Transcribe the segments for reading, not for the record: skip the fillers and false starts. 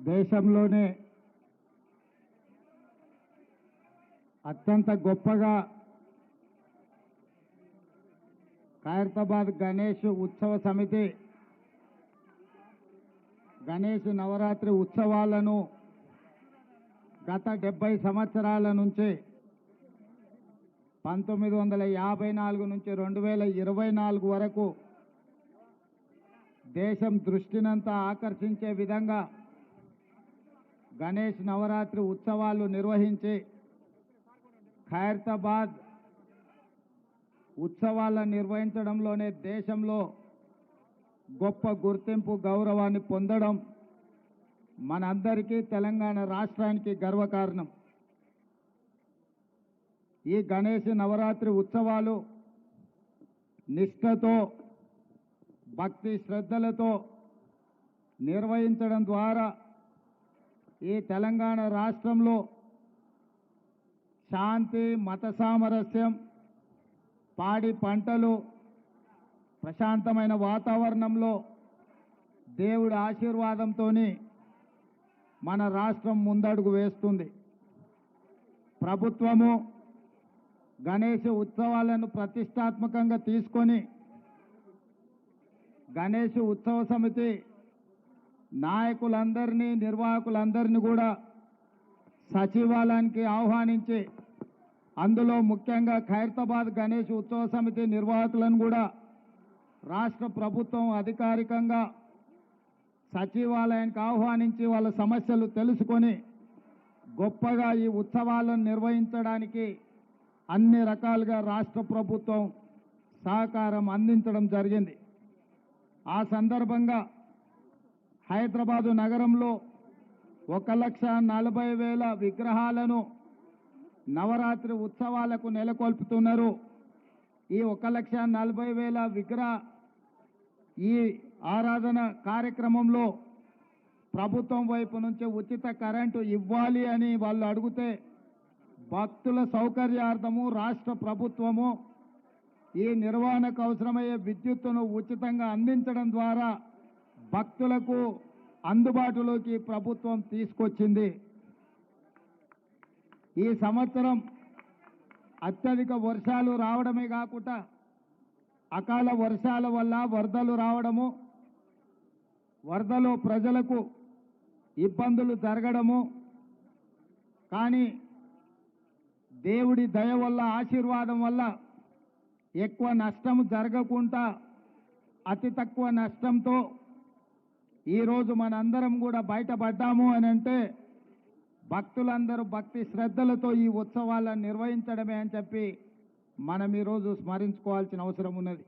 దేశంలోనే అత్యంత గొప్పగా ఖైరతాబాద్ గణేష్ ఉత్సవ సమితి గణేష్ నవరాత్రి ఉత్సవాలను గత 70 సంవత్సరాల నుంచి 1954 నుంచి 2024 వరకు దేశం దృష్టినంతా ఆకర్షించే విధంగా గణేష్ నవరాత్రి ఉత్సవాలు నిర్వహించి ఖైరతాబాద్ ఉత్సవాలను నిర్వహించడంలోనే దేశంలో గొప్ప గుర్తింపు గౌరవాన్ని పొందడం మనందరికీ తెలంగాణ రాష్ట్రానికి గర్వకారణం. ఈ గణేష్ నవరాత్రి ఉత్సవాలు నిష్ఠతో భక్తి శ్రద్ధలతో నిర్వహించడం ద్వారా ఈ తెలంగాణ రాష్ట్రంలో శాంతి మత సామరస్యం పాడి పంటలు ప్రశాంతమైన వాతావరణంలో దేవుడి ఆశీర్వాదంతో మన రాష్ట్రం ముందడుగు వేస్తుంది. ప్రభుత్వము గణేష్ ఉత్సవాలను ప్రతిష్టాత్మకంగా తీసుకొని గణేష్ ఉత్సవ సమితి నాయకులందరినీ నిర్వాహకులందరినీ కూడా సచివాలయానికి ఆహ్వానించి అందులో ముఖ్యంగా ఖైరతాబాద్ గణేష్ ఉత్సవ సమితి నిర్వాహకులను కూడా రాష్ట్ర ప్రభుత్వం అధికారికంగా సచివాలయానికి ఆహ్వానించి వాళ్ళ సమస్యలు తెలుసుకొని గొప్పగా ఈ ఉత్సవాలను నిర్వహించడానికి అన్ని రకాలుగా రాష్ట్ర ప్రభుత్వం సహకారం అందించడం జరిగింది. ఆ సందర్భంగా హైదరాబాదు నగరంలో 1,40,000 విగ్రహాలను నవరాత్రి ఉత్సవాలకు నెలకొల్పుతున్నారు. ఈ 1,40,000 విగ్రహ ఈ ఆరాధన కార్యక్రమంలో ప్రభుత్వం వైపు నుంచి ఉచిత కరెంటు ఇవ్వాలి అని వాళ్ళు అడిగితే భక్తుల సౌకర్యార్థము రాష్ట్ర ప్రభుత్వము ఈ నిర్వహణకు అవసరమయ్యే విద్యుత్తును ఉచితంగా అందించడం ద్వారా భక్తులకు అందుబాటులోకి ప్రభుత్వం తీసుకొచ్చింది. ఈ సంవత్సరం అత్యధిక వర్షాలు రావడమే కాకుండా అకాల వర్షాల వల్ల వరదలు రావడము, వరదలో ప్రజలకు ఇబ్బందులు జరగడము, కానీ దేవుడి దయ వల్ల ఆశీర్వాదం వల్ల ఎక్కువ నష్టం జరగకుండా అతి తక్కువ నష్టంతో ఈరోజు మనందరం కూడా బయటపడ్డాము అని అంటే భక్తులందరూ భక్తి శ్రద్ధలతో ఈ ఉత్సవాలను నిర్వహించడమే అని చెప్పి మనం ఈరోజు స్మరించుకోవాల్సిన అవసరం ఉన్నది.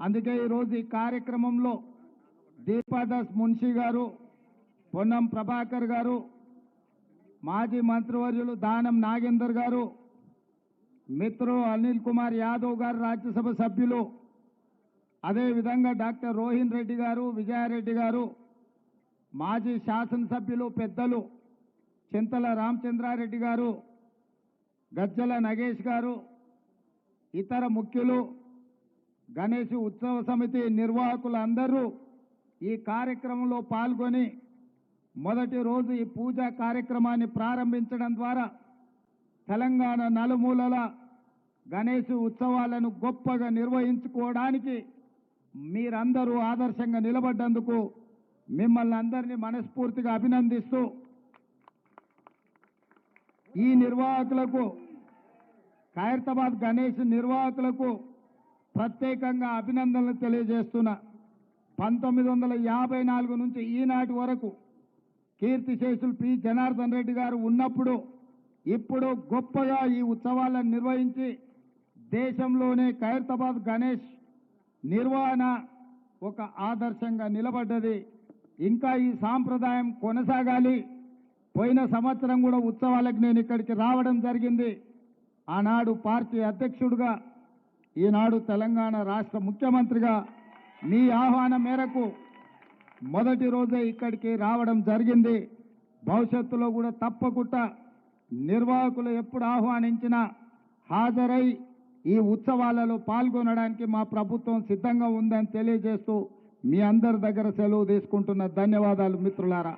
అందుకే ఈరోజు ఈ కార్యక్రమంలో దీపాదాస్ మున్షి గారు, పొన్నం ప్రభాకర్ గారు, మాజీ మంత్రివర్యులు దానం నాగేందర్ గారు, మిత్రులు అనిల్ కుమార్ యాదవ్ గారు రాజ్యసభ సభ్యులు, అదేవిధంగా డాక్టర్ రోహిన్ రెడ్డి గారు, విజయారెడ్డి గారు, మాజీ శాసనసభ్యులు పెద్దలు చింతల రామచంద్రారెడ్డి గారు, గజ్జల నగేష్ గారు, ఇతర ముఖ్యులు, గణేష్ ఉత్సవ సమితి నిర్వాహకులు అందరూ ఈ కార్యక్రమంలో పాల్గొని మొదటి రోజు ఈ పూజా కార్యక్రమాన్ని ప్రారంభించడం ద్వారా తెలంగాణ నలుమూలల గణేష్ ఉత్సవాలను గొప్పగా నిర్వహించుకోవడానికి మీరందరూ ఆదర్శంగా నిలబడ్డందుకు మిమ్మల్ని అందరినీ మనస్ఫూర్తిగా అభినందిస్తూ ఈ నిర్వాహకులకు ఖైరతాబాద్ గణేష్ నిర్వాహకులకు ప్రత్యేకంగా అభినందనలు తెలియజేస్తున్నా. 1954 నుంచి ఈనాటి వరకు కీర్తిశేషులు పి జనార్దన్ రెడ్డి గారు ఉన్నప్పుడు ఇప్పుడు గొప్పగా ఈ ఉత్సవాలను నిర్వహించి దేశంలోనే ఖైరతాబాద్ గణేష్ నిర్వహణ ఒక ఆదర్శంగా నిలబడ్డది. ఇంకా ఈ సాంప్రదాయం కొనసాగాలి. పోయిన సంవత్సరం కూడా ఉత్సవాలకు నేను ఇక్కడికి రావడం జరిగింది. ఆనాడు పార్టీ అధ్యక్షుడిగా, ఈనాడు తెలంగాణ రాష్ట్ర ముఖ్యమంత్రిగా మీ ఆహ్వానం మేరకు మొదటి రోజే ఇక్కడికి రావడం జరిగింది. భవిష్యత్తులో కూడా తప్పకుండా నిర్వాహకులు ఎప్పుడు ఆహ్వానించినా హాజరై ఈ ఉత్సవాలలో పాల్గొనడానికి మా ప్రభుత్వం సిద్ధంగా ఉందని తెలియజేస్తూ మీ అందరి దగ్గర సెలవు తీసుకుంటున్న ధన్యవాదాలు మిత్రులారా.